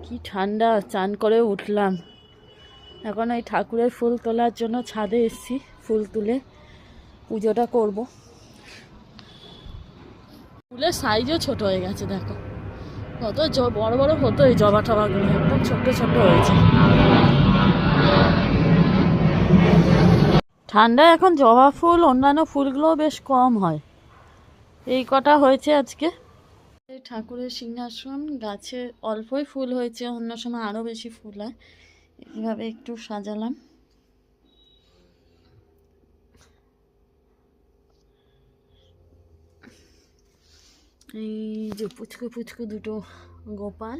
কি ঠান্ডা, চান করে উঠলাম। এখন এই ঠাকুরের ফুল তোলার জন্য ছাদে এসেছি, ফুল তুলে পুজোটা করব। ফুলের সাইজও ছোট হয়ে গেছে, দেখো কত বড় বড় হতো এই জবা টবাগুলো, একদম ছোট্ট ছোট্ট হয়েছে। ঠান্ডায় এখন জবা ফুল অন্যান্য ফুলগুলোও বেশ কম হয়, এই কটা হয়েছে আজকে। এই ঠাকুরের সিংহাসন, গাছে অল্পই ফুল হয়েছে, অন্য সময় আরও বেশি ফুল হয়। এইভাবে একটু সাজালাম। এই যে পুচকু পুচকু দুটো গোপাল।